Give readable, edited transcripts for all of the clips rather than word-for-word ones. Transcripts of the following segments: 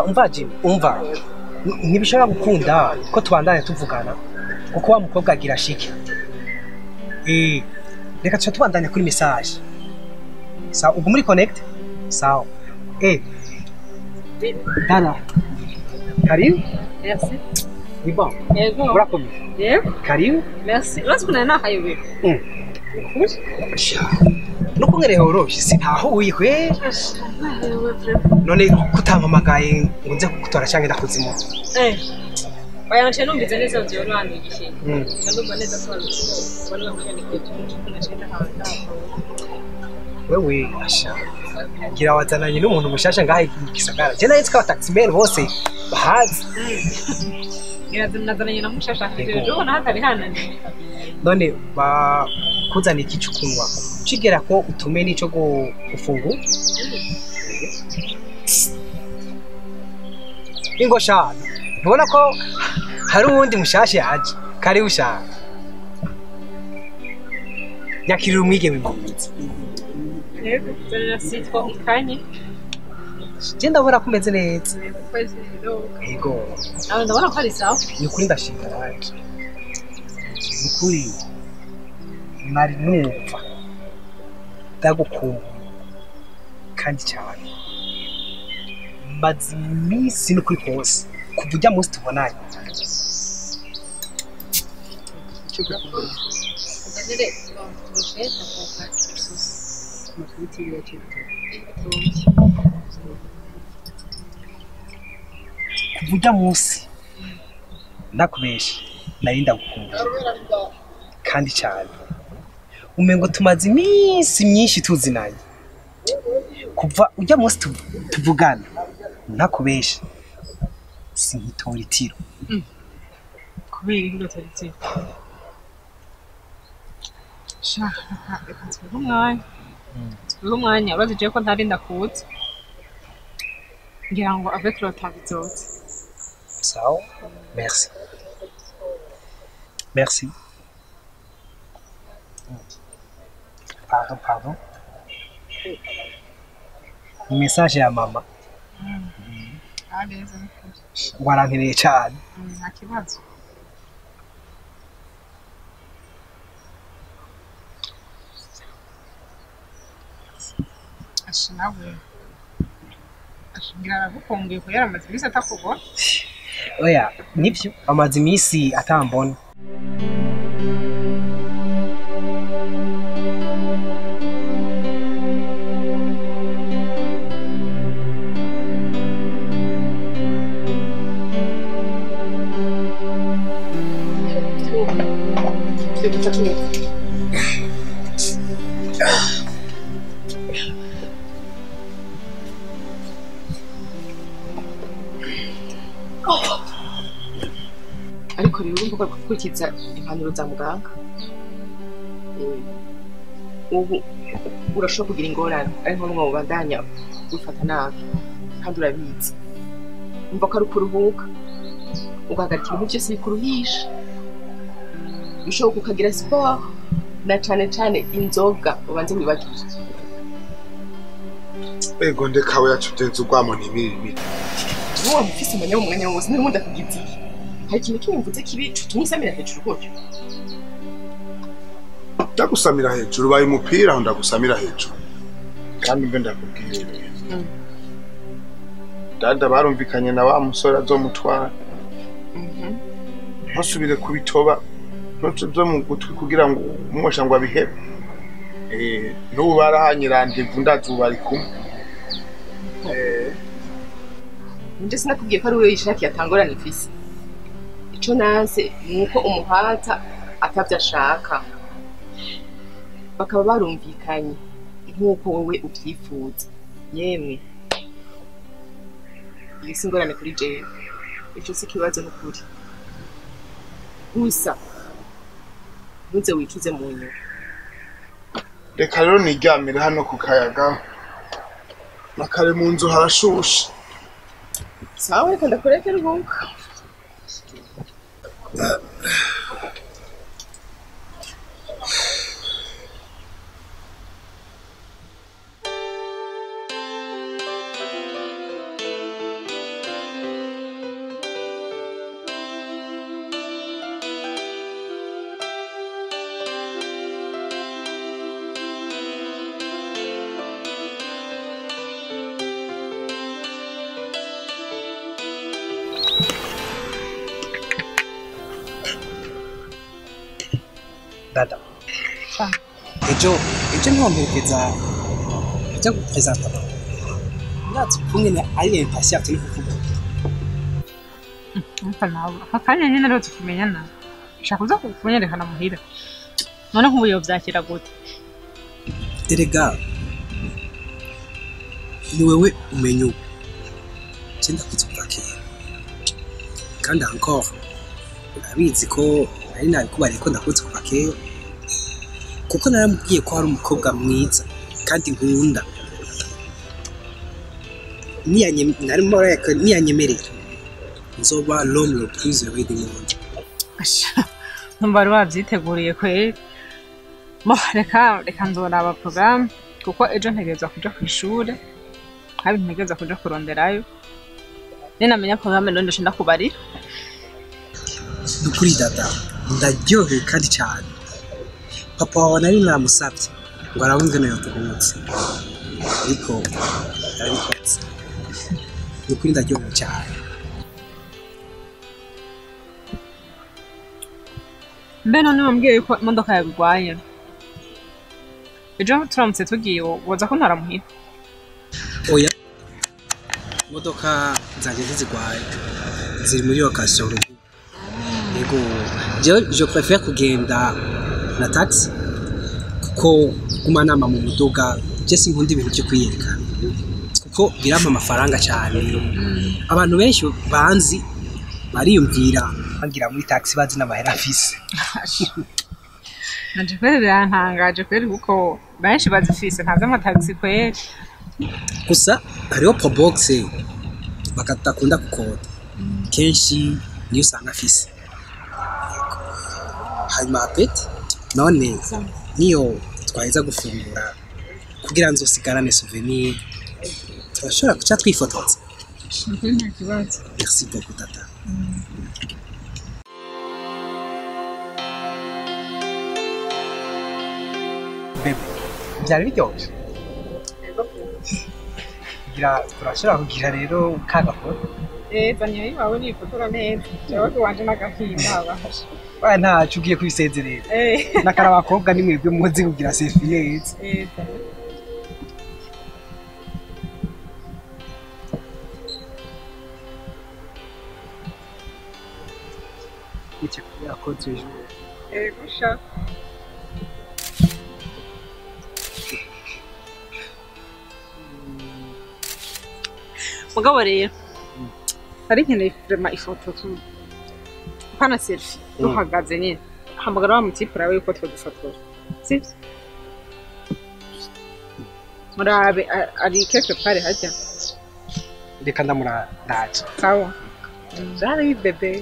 umva Jim umva ntibishobora gukunda ko tubandanya tuvugana kuko wa mukobwa agira shike reka tuca tubandanya kuri message sawa ubu muri connect sawa Dana karibu merci ni bon yego urakomeye yego karibu merci urasukuna nakayobe nuko ngereho urovye sintaho wihwe none kutampamagaye ngo nze kugutora canke ndakuzimu oya naciye numvise neza uvyo urandikishije ndumva neza ko wari wamenye ko nacenda handa wewe asha gira wazananye n'umuntu mushasha ngahe gisagara je nayo twa taximen bose bahazi nazananye na mushasha rero hatari hanane none bakuzana iki kunywa kigera ko utume nico gufungu ingo sha ntubona ko hari uwundi mushasha yaje kari ushaka nyakirira umwigeme mwiza yego zana sitwa ikanye je ndabona ko umeze neza yego nawe ndabona ko ari sawa ni ukuri ndashimira naje ni ukuri nari numva ndagukumbuye kandi cyane maze iminsi n'ukuri kose kuva ujya munsi tubonanye kuva ujya munsi ndakubeshe nari ndagukumbuye kandi cyane umengo tumaze iminsi myinshi tuzinanye kuva ujya munsi tuvugana ntakubeshe sinkitora itiro kubera indoto itiro reka twihe umwanya urabije ko ntari ndakuzi ngira ngo avec le temps bizotse sawa merci merci pardon message ya mama warankeneye cyane nta kibazo asha nawe ashingira aragukumbuye ko yaramaze iminsi atakubona oya nibyo amaze iminsi atambona ariko rero urumva ko gukurikiza impanuro za muganga ubu urashobora kugira ingorane ariko n'umwe mu bandanya ufata nabi kandi urabizi umva ko ari ukuruhuka ugahagarika ibintu byose bikuruhisha bishoboka ukagira siporo na cane cane inzoga ubanze wibagire ego ndekawe yacutenze urwamo ntibiri uwo mufise umwanya wose n'umuntu ndakugize hari ikintu kimwe mvuze kibi tumwisamira hejuru gutyo ndagusamira hejuru baye umupira aho ndagusamira hejuru kandi mbe ndakubwira dada barumvikanye na wa musore azomutwara ntusubire kubitoba ntuzo mu gutwi kugira ngo umwosha ngo abihebe n'ubu barahanyirande ndazuba ari kumwe nje sinakubwiye ko ari wewe yishakiye atangorana ifise ico nanse nuko umuhata atavyo ashaka bakaba barumvikanye nk'uko wowe ubyifuza yemwe ibisi ingorane kuri jewe ico si ikibazo n'ukuri gusa ntuze wicuze mu nyuma reka rero niryamire hano ku kayaga nakare mu nzu harashushe sawa reka ndakureke ruhuka dada Sa. ejo ntomperekeza ajya gupresenta ndazi kumwe ari impatient turi kuvuga akanya nyine rero tukimenyana ushaka kuza kunyerekana muhira none nk'ubu yovyakira gute erega ni wewe umenya ubu cyenda kuzuka kera kandi encore urabizi ko nari nabikubariye ko ndakutse kuva kera kuko naramubwiye ko hari umukobwa mwiza kandi nkunda niyanyemerera nzoba l'homme le plus heureux du monde. ntumva wari wavyiteguriye kweri reka nzoraba porogaramu kuko ejo ntegereza kuja kw'ishure kandi ntegereza kuja kuronderayo ninamenya porogaramu rero ndoce ndakubarira nukuri dada ndaryohewe kandi cyane papa wawe nari namusabye ngo arabe ingene yotuhutse ariko yarabikoze nukuri ndaryohewe cyane mbe none wambwiye ko imodoka yawe igwaye ejo turamutse tugiye woza ko ntaramuhira oya imodoka zanjye ntizigwaye ziri muri location yego je préfère kugenda na taxi kuko guma nama mu muduga je sinkunda ibintu byo kwiyerekana kuko birama amafaranga cyane abantu benshi banzi bariyumvira bangira muri taxi bazi n'amahera afise nanje kweri birantangaje kweri kuko benshi bazifise ntazi amataxi kweri gusa hariho probox bakatakunda gukora kenshi niyo usanga afise hanyuma apeti none niyo twaheza gufungura kugira nzosigarane souvenir turashobora kuca twifotoza nta kibazo merci beaucoup tata bebe byari biryoshye turashobora kugira rero kagafoto zaniye iwawe nifotora neza jewe wanje n'agahinda abasha baya ntacu ugiye kwisezerera nakara abakobwa ni mwebwe muzi kugira selfie neza icyo kubera ko tujo gusha mugabo rero hari nkeneye kurema ifoto pana selfie duhagaze nyine hamagara wa mutipe urabe yuko twadufotora sibyo murabe ari quelque part hajya reka ndamuradaje sawa jari bebe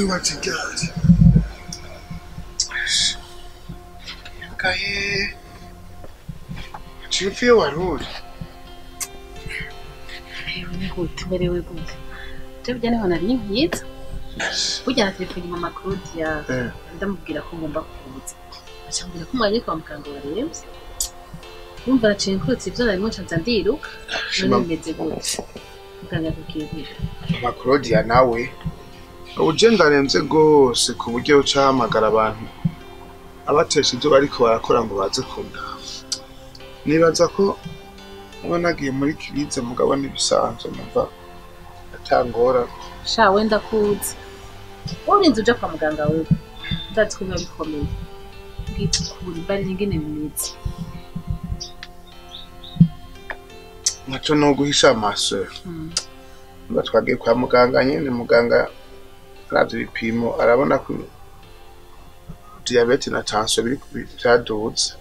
What you got? Okay. Do you feel what rude? Tuberewe gute tebye niho nari nkitse burya telefone mama Claudia ndamubwira ko ngomba kuvuza acambira ko mwari kwa muganga waremvye yumva aciye nkurutse ivyo nari nca ndiruka none meze gute muganga akubwira Mama Claudia nawe uje ndaremvye gose ku buryo ucahamagara abantu abatesha ibyo bariko barakora ngo baze kundaba nibaza ko uba nagiye muri kirize mugabo n'ibisanzwe numva atangora sha wenda kuza urinze uja kwa muganga wewe ndazi ko biba bikomeye bw'ikuri bari ingene bimeze naco no guhisha amaso mba twagiye kwa muganga nyene muganga aravye ibipimo arabona ko diabete na tension biri byaduze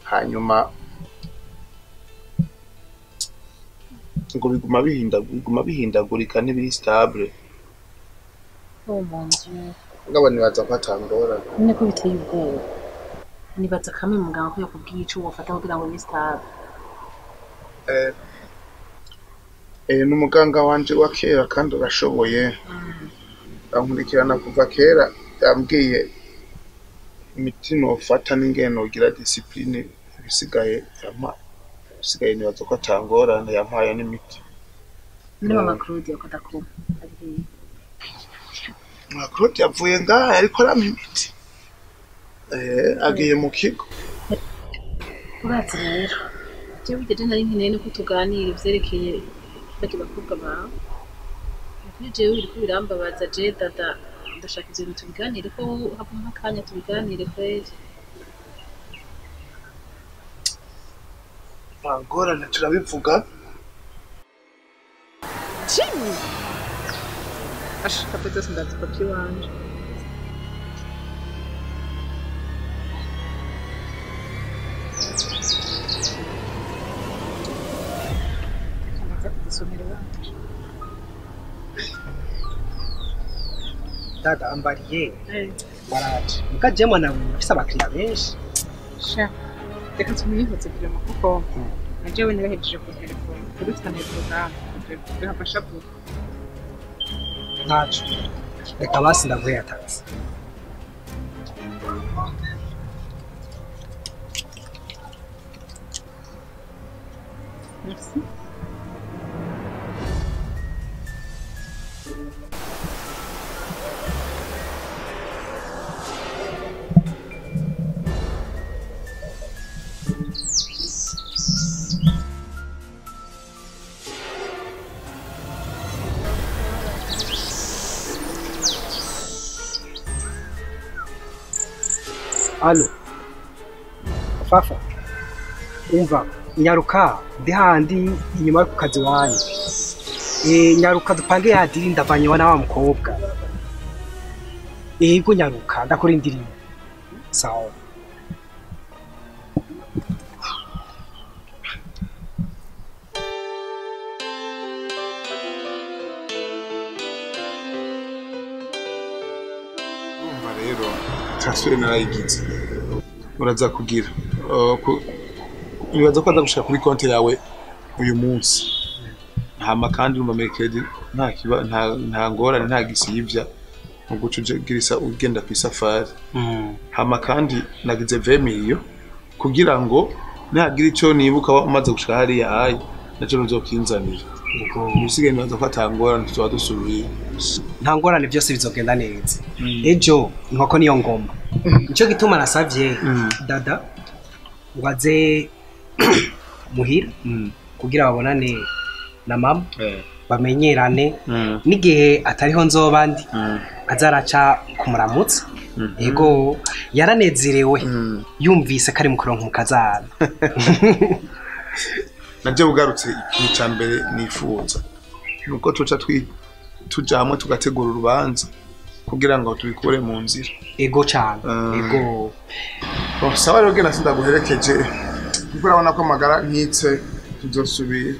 hanyuma ngo biguma bihindagurika ntibiri stable oh mon dieu ngabo nibaza ko atangora none ko biteye ubwoba nibaza kamwe muganga ko yakubwiye ico wofata kugira ngo mistable n'umuganga wanje wa kera kandi urashoboye ankurikirana kuva kera yambwiye imiti nofata n'ingene nogira discipline ibisigaye nibaza ko atangorane yampaye n'imiti muri mama Claude yakota ko ari mama Claude yavuye ngaha ariko arampa imiti agiye mu kigo urazi rero jewe ugeze nari nkeneye no kutuganira ivyerekeye bati bakobwa bawe kuri jewe biriko birambabaza je dada ndashaka ibintu tubiganire ko havamo akanya tubiganire kwezi ngorane turabivuga Jimmy ashaka byose ndazi papi wanje dada ambariye baraje mukajemo nawe afise abakiriya benshi sha reka tumwihutse kugira kuko najewe nirahejeje ku telefone kudufitana porogaramu bihafasha vuba ntaco reka basi ndaguhe taxi merci Allo Fafa umva nyaruka ndi handi inyuma yo kukazi wanyu nyaruka dupange yadiri ndavanye wana wa mukobwa yego nyaruka ndakurindiriye sawa umva rero transfer narayigize uraza kugira nibaza ko ndagushaka kuri konti yawe uyu munsi hama kandi mu mercredi nta ngorane nta gisivya muguca ugirisa ugenda ku safari hama kandi nagize 20 million kugira ngo nagira ico nibuka umaze gushika hariya ayi naco uzokinzanira musigaye nibaza ko atangorane tuzoba dusubiye nta ngorane byose bizogenda neza ejo inkoko niyo ngoma nico gituma nasavye dada waze muhira kugira babonane na mama bamenyerane n'igihe atariho nzoba ndi azaraca kumuramutsa yego yaranezerewe yumvise kari mu kuronka umukazana naje bugarutse ikintu ca mbere nifuza nuko tuca tujamwe tugategura urubanza kugira ngo tubikure mu nzira ego cyane ego sawa rero gena sindaguherekeje kuko urabona ko amagara nkitse tuzosubira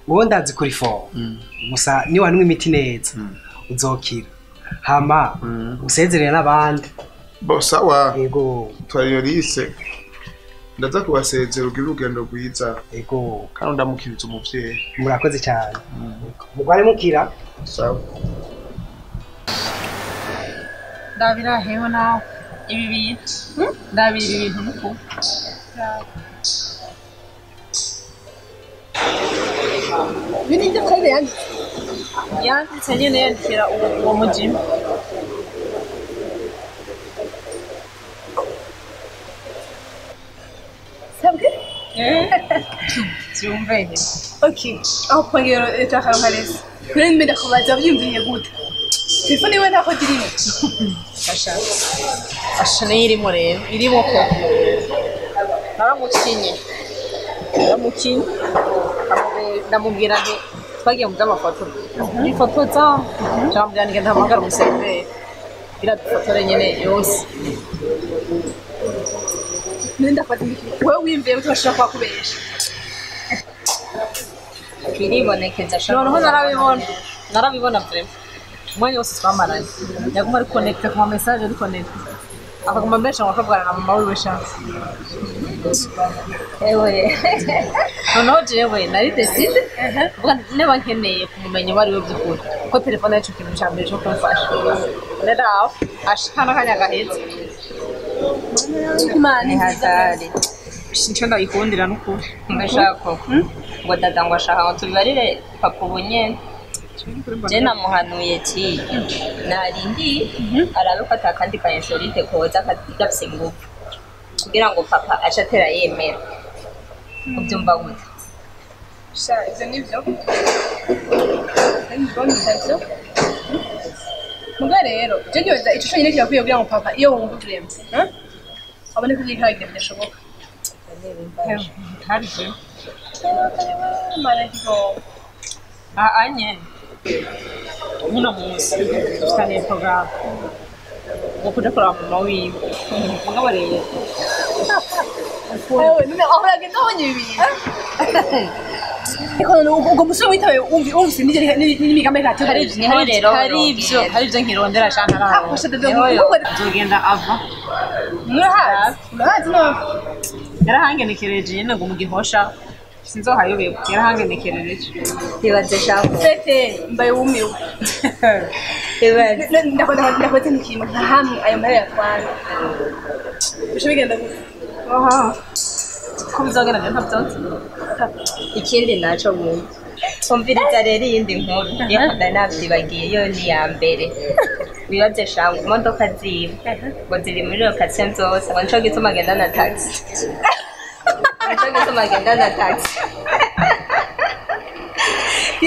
wowe ndazi kuri fo gusa ni wanywa imiti neza uzokira hama usezerere n'abandi bo sawa ego twariyorise ndaza kubasezera ugira urugendo rwiza ego kandi ndamukiriza umuvyeyi murakoze cyane mugware mukira sawa ndabira heho nawe ibi bintu ndabira ibi bintu nuko bini byo kandi yanditse nyene yandikira uwo mujimu sabwe Siumvene. okay aho pangero etaharuharese kuri mbenda kubaza byumviye gute telefone iwe ntako dirimo Asha irimo rero irimo ko naramukinye ndamubwira nti twagiye mu by'amafoto ifoto za cyambwira nige ntamagara umusembere gira dufotore nyene yose nenda fata wewe wimviye utashaka kwakubesha biribonekeza noneho narabibona vrema umwanya wose twamaranye yaguma ari connecte ku ma message ari connecte akaguma mbesha ngo akavugana na mama wiwe shanse ewe noneho jewe nari decide kuvuga niba nkeneye kumumenya uwo ari we by'ukuri kuko telefone yacu ikintu cya mbere cyo kumfasha rero ashikana akanya gahetse imana ihazari icyo ndayikundira n'ukuri mbeshako ngo dada ngo ashaka ngo tubibarire papa ubu nyene je namuhanuye ki narindi arabe ko atakandi ka insolite koza gafise ingufu kugira ngo papa ace atera yemera ubyumva gute sha ivyo nivyo muga rero je nyoza ico cyonyine kirakwiye kugira ngo papa iyo wumva uremze abone ko byikaragira byashoboka hari se mana kiko anye uno munsi dufitanye porogaramu wo kuja kuraba mama wiwe mugabo rero none aho uragenda abonye ibintu ubwo musore witawe wumvise n'imigambi yacu hari ibyo nkirondera shana araho nzogenda ava murahazi yarahangenekereje nyine ngo mu gihosha sinzohayoberwa yarahangenekereje ibaze shako fete mbaye wumiwe ibaze ndakoze n'ikintu nka hamwe ayo mahera yatwara bisho bigenda gute ko bizagana ntabyotse ikindi naco bumva umviriza rero iyindi nkuru yahanda navyibagiye yo ni ya mbere wibaze shangu imodoka ziwe ngo ziri muri location zose ngo nico gituma agenda na taxi nico gituma agenda na taxi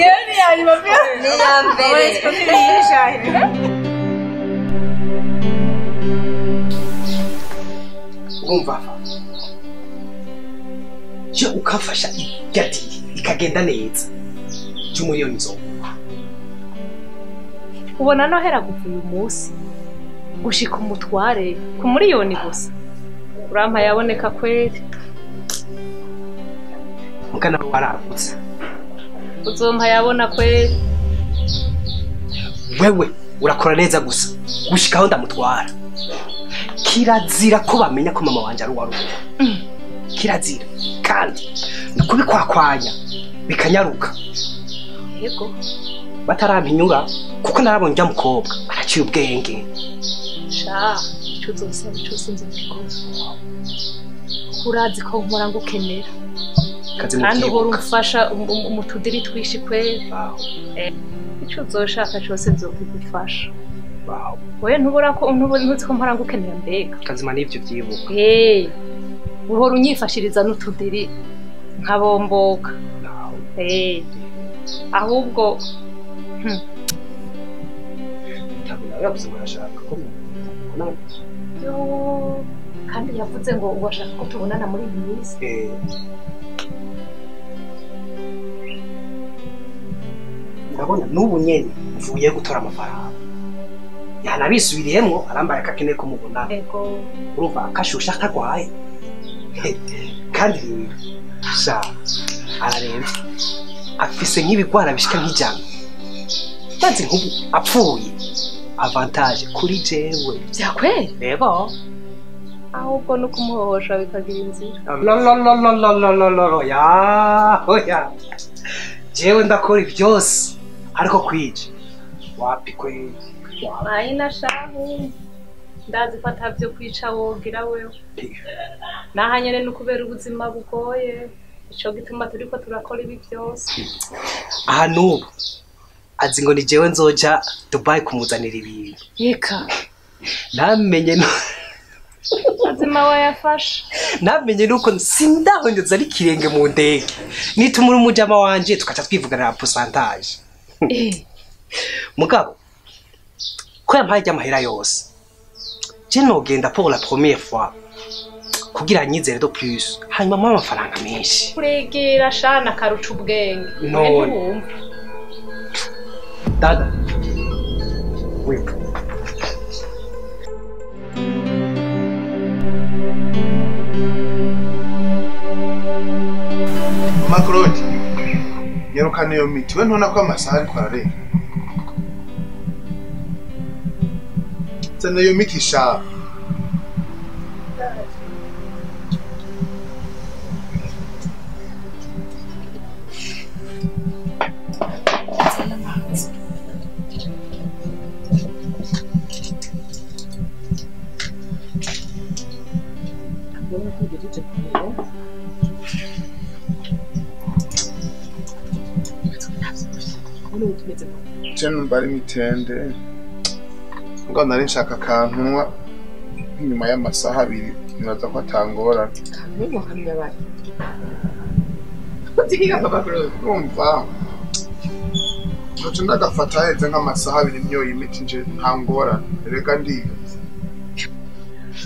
yeni yani mapya ni ya mbere urumva je ukafasha igati ikagenda neza cy'umuriyoni nzoba ubona nohera gupfa uyu munsi gushika umutware ku miliyoni gusa urampa yaboneka kweri mukana waragutse uzompa yabona kweri wewe urakora neza gusa gushikaho ndamutwara kirazira ko bamenya ko mama wanje ari waruko kirazira kandi nakubikwakwanya bikanyaruka yego batarampinyura kuko narabonye njya mukobwa araciye ubwenge sha icyo uzosaba cyose nzobikora urazi ko nkora ngukenera kandi uhora umfasha umutudiri twishi kweri icyo uzoshaka cyose nzokigufasha wewe ntubura ko ntuzi ko mpora ngukenera mbega kazima n'ivyo byibuka uhora unyifashiriza n'utudiri nkabomboka ahubwo kandi yavuze ngo washaka ko tubonana muri iyi minsi ndabona n'ubu nyene mvuye gutora amafaranga yanabisubiriyemwo arambaye akakeneye kumubona urumva akashusha atagwaye kandi sha araremvye afise nk'ibigwara bishika nk'ijana maze nk'ubu apfuye avantage kuri jewe vyakweri rero ahubwo no kumuhohosha bikagira inzira oya jewe ndakora byose ariko kwije wapi kweli Maina shahu ndazi ko atavyo kwica wogira wewe nahanyene n'ukubera ubuzima bugoye ico gituma turiko turakora ibi byose aha n'ubu azi ngo ni jewe nzoja Dubai kumuzanira ibintu yeka namenye no azima wayafasha namenye nuko sindahonyeza ari kirenge mu ndege nitumura umujama wanje tukaca twivugana pourcentage mugabo ko yampaye amahera yose je nogenda pour la première fois kugira nyizere do plus hanyuma mama amafaranga menshi kuregera shana karuca ubwenge none dada wait Makrodi yarukana iyo miti we ntona ko amasaha ariko ararenga zana iyo miti sha ndabona ko ugejeje kumenya ubu tumeze je numva ari mitende ngo nari nshaka akantu nyuma y'amasaha 2 nibaza ko atangorana kantu hamwe bari utikiga papa Claude urumva ntoco ndagafata heze nk'amasaha 2 niyo y'imiti nje ntangorana rega ndibaza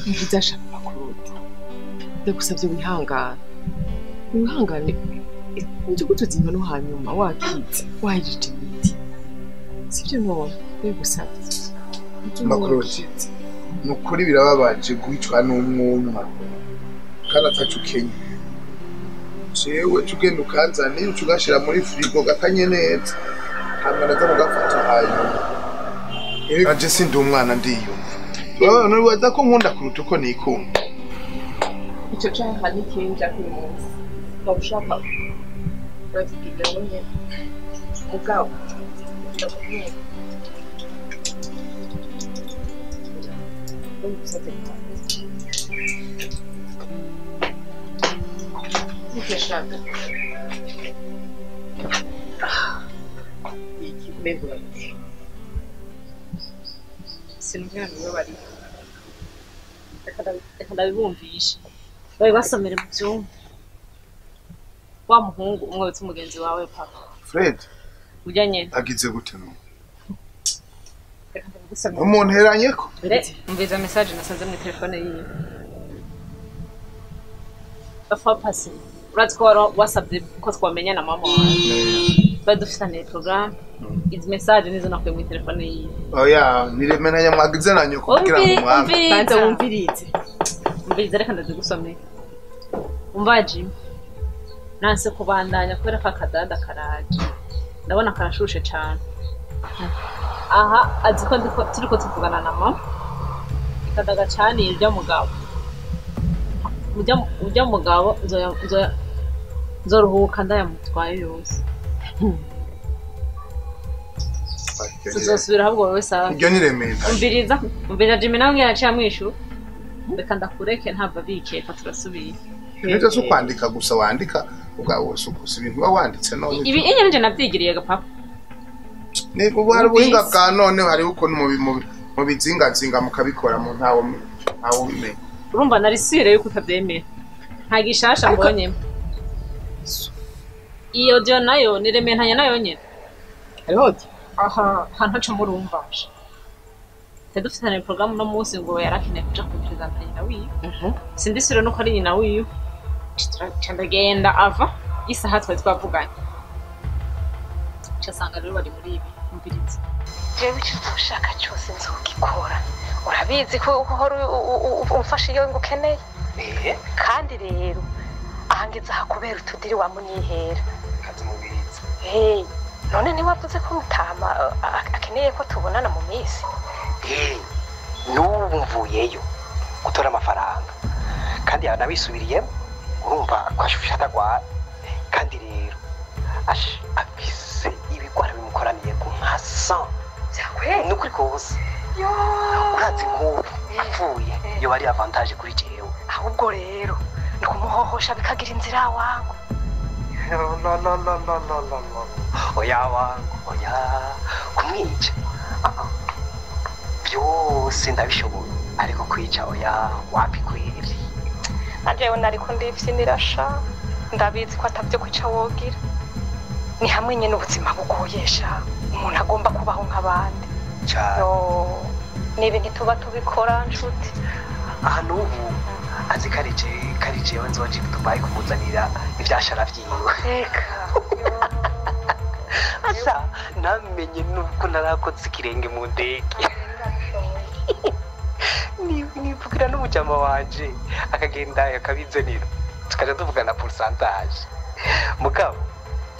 ntibizashaka papa Claude ndagusabye wihangane nje gutuzimba no hanyuma wakitse wahijije imiti sibyo none ndagusabye Claude nukuri birababaje guhicwa n'umwumwa kandi atacu Kenya jewe tugenda ukanzanira ugashira muri frigo gakanye neza hanyuma naza mugafata hanyuma aje sindi umwana ndiyumva none waza ko nkunda kuruta uko nikunda icyo cyaha nikinja kuri munsi ndabishaka urazigira wenyine mugabo ndakubwira Nikashaka. Iki mbegura. Sinumva niwe bari. Reka ndabibumvisha. Bari basomere mu byumba. Wa muhungu umwe witwa umugenzi wawe papa. Fred. Ujyanye. Agize gute no? Reka ndabigusomere. Umuntu heranye ko? Umviza message nasanze mu telefone yiwe. Afa pasi. Urazi ko wasabye ko twamenya na mama wawe. Badufitane program. Izi message nizo nakuye mu telefone yiwe. Oya, niremenanya mwagize nanyo kugira ngo mwambe. Banza wumvirize. Umvirize reka ndazigusomera. Umva Jim. Nanse kubandanya kubera ko akadada karaje. Ndabona karashushe cyane. Aha aziko turiko tuvugana na mama. Ikadaga cyane irya mugabo. Ujya mugabo nzoruhuka ndayamutwaye yose. Tuzosubira ahubwo wowe sawa. Ibyo niremeza. Umviriza Jimmy nawe yaciye amwishu. Reka ndakureke ntava bikeka turasubira. Nje so kwandika gusa wandika ugawo sukusa ibintu wanditse none. Ibi enye nje nabyigiriye gapapa. Ni ubwo buhinga bwa none hari uko mu bizingazinga mukabikora mu ntawo bimenye. Urumva nari sire yuko utabyemera. Nta gishasha mbonye. Iyo dio nayo nirementanya nayo nyene. Hariho aha ntaco murumvasha. Tadufitane program no munsi ngo yarakine kuja kupresentanya na wiyo. Sindisire no kari nyina wiyo. Chandagenda ava isaha twavuganye. Cyasanga rero bari muri ibi mbirizi. Jewe icyo ushaka cyose nzogikora. Urabizi ko uhora umfasha iyo ngukeneye. Kandi rero ahangeze hakubera utudiri wa munihera. Kazi mubizi. None ni wavuze ko mutama akeneye ko tubonana mu minsi. N'ubu mvuyeyo gutora amafaranga kandi yanabisubiriyemo urumva kwashusha atagwara kandi rero afise ibigwara bimukoraniye ku nkasa nukuri kose urazi nk'ubu apfuye iyo bari avantage kuri jewe ahubwo rero ni kumuhohosha bikagira inzira wangu. No. Oya wangu oya kumwica byose ndabishoboye ariko kwica oya wapi kweri najewe nariko ndivyinisha ndabizi ko atavyo kwica wogira ni hamwe nyene ubuzima bugoyesha umuntu agomba kubaho nk'abandi cyane nibi ntituba tubikora nshuti aha n'ubu azi karije we nzoje Dubai kumuzanira ivyashara vyiwe reka asa namenye nuko narakoze ikirenge mu ndege nivugira n'umujama wanje akagenda akabizanira tukaja tuvugana pourcentage mugabo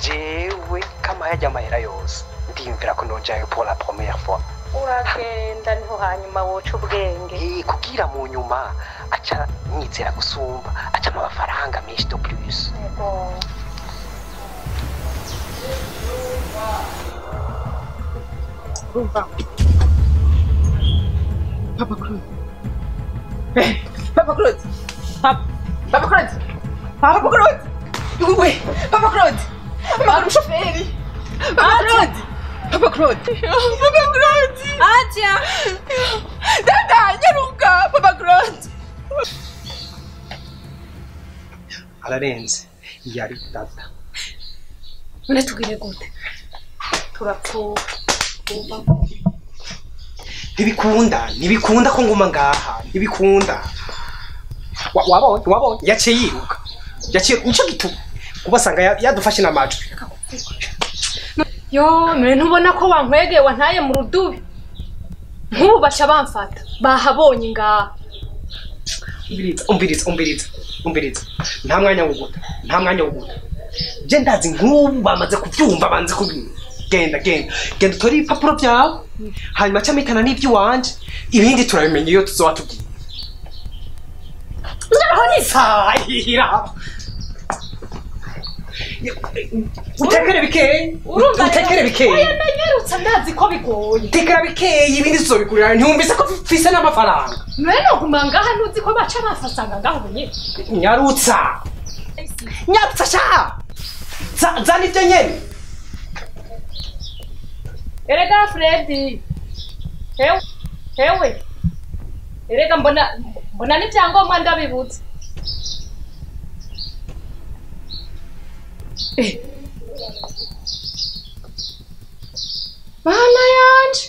jewe kama yajya amahera yose ndimvira ko nonjayo pour la première fois uragenda niho hanyuma woca ubwenge kugira mu nyuma aca nyizera gusumba aca amafaranga menshi de plus Rumba. Papa Claude. Papa Claude. Papa Claude! Papa Claude! Uwe! Papa Claude! Mama umushoferi! Papa Claude! Papa Claude! Papa Claude! Atia! Dada, nyaruka! Papa Claude! Ararenze. Yari dada. None tugire gute? Turapfuba. Ntibikunda ko nguma ngaha. Ntibikunda. Wabonye yaciye yiruka. Nico gituma kubasanga yadufashe n'amacu. Yo, none ntubona ko wankwegeye wantaye mu rudubi. Nk'ubu baca bamfata. Bahabonye ngaha. Umbiriza. Nta mwanya wo guta. Je ndazi nk'ubu bamaze kubyumva banze kubwira. Genda utori ibipapuro byawe. Hanyuma camikana n'ibyo wanje. Ibindi turabimenya iyo tuzoba tugiye. Sahira. Utekere bikeye. Oya nanyerutse ndazi ko bigoye. Tekera bikeye ibindi tuzobikurira. Ntiwumvise ko mfise n'amafaranga. None kumanga hano uzi ko baca bafasanga ngaho nye. Nyarutsa sha. Zani byo nyene. Erega Freddy. Hewe. Erega mbona n'ibyangombwa ndabibutse. Bana yanje.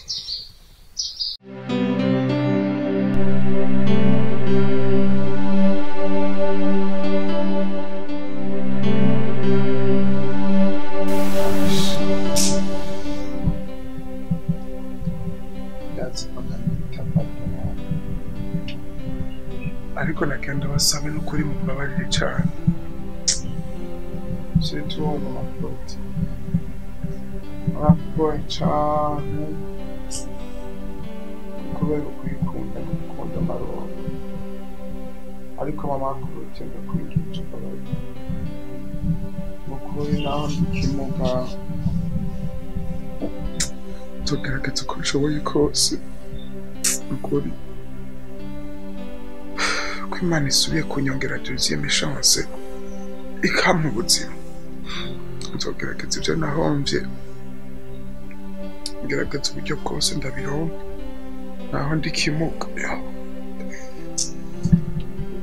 ariko nakenda basabe n'ukuri mubabarire cyane situona mafuti abagoye cyane kubera kwikunda gukunda amarongo ariko mama akuruti ndakwigisha kabari mukuri naho ndikimuga tugerageza uko nshoboye kose ukuri ko Imana isubiye kunyongera deuxième chance ikampa ubuzima nzogerageza ibyo nahombye ngerageza uburyo bwose ndabironka naho ndikimuga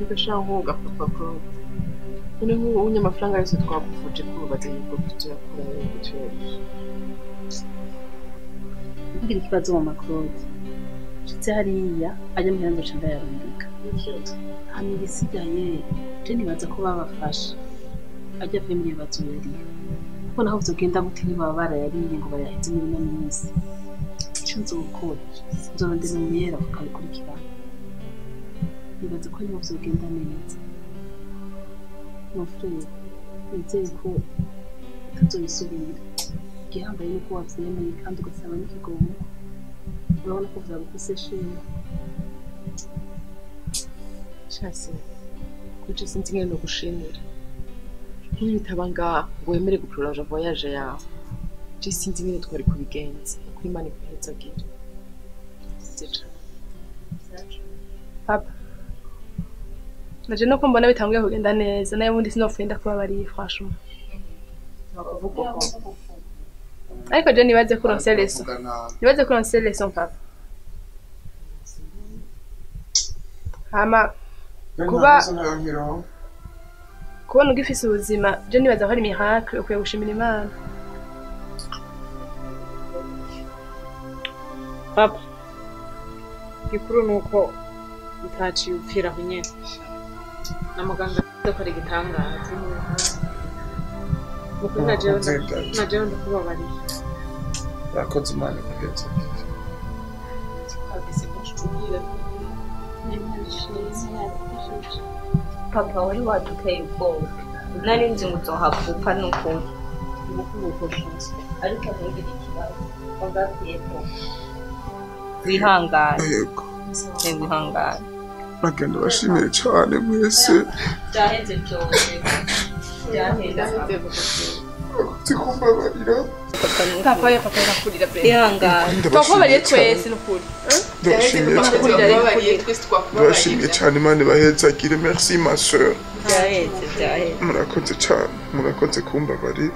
ndashaka kuvuga papa ko none nk'ubu amafaranga yose twagufuje kubaza yuko tuyakura yuko tuyarusha ngira ikibazo mu makrodi nshitse hariya ajya mu yanzu canda yarundika hano igisigaye je nibaza ko babafasha ajya avuye muri ibibazo yariye kuko naho uzogenda gute niba barayariye ngo bayaheze muri ino minsi icyo nzokora nzorondera umuyera bakabikurikirana nibaza ko niba uzogenda neza mufrere nizeye ko utazobisubira igihambaye nuko wavyemeye kandi ugasaba n'ikigongo urabona ko vyagukose shema shase kuko sinzi ngene no gushimira nk'ibitaba ngaha ngo wemere guprolonger voyage yawe je sinzi ngene twari kubigenza kuri Imana ikuheza gira papa naje no kumbona bitanguye kugenda neza nayo ubundi sinofenda kuba bari franchement ariko je nibaze ko uronse leçon papa hama kubona ugifise ubuzima je nibaza ko ari miracle ukwiye gushimira Imana papa gikuru nuko utaciye upfira aho nyene na muganga dukora igitangaza ukuri najewe ndakubabariye yakoze Imana ikuheza papa wari waduteye ubwoba nari nzi ngo uzohapfupa n'ukuri ariko ntugire ikibazo wagakwiye ko wihangane wihangane bagenda bashimire cyane mwese byaheze byose byaheze kumbabarira papa nuko papa yakurira be ihangane papa bariye twese n'ukuri ndabashimiye cyane Imana ibahezagire merci ma sœur byaheze murakoze cyane murakoze kumbabarira